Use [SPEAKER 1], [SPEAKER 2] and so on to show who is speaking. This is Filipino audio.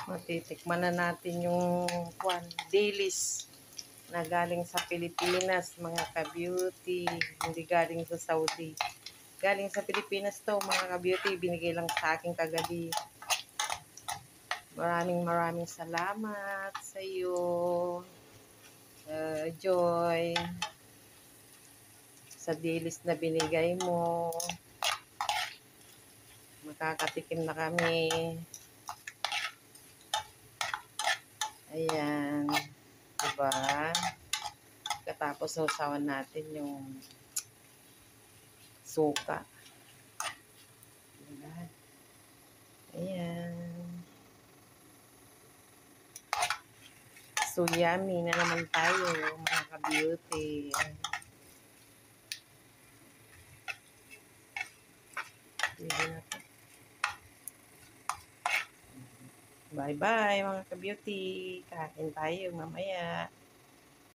[SPEAKER 1] Matitikman na natin yung dilis na galing sa Pilipinas, mga ka-beauty. Hindi galing sa Saudi. Galing sa Pilipinas to, mga ka-beauty. Binigay lang sa akin kagabi. Maraming salamat sa iyo, Joy, sa dilis na binigay mo. Makakatikim na kami. Ayan. Diba? Katapos sausawan natin yung suka. Diba? Ayan. So yummy na naman tayo, mga ka-beauty. Bye-bye, mga ka-beauty. Kain tayo mamaya.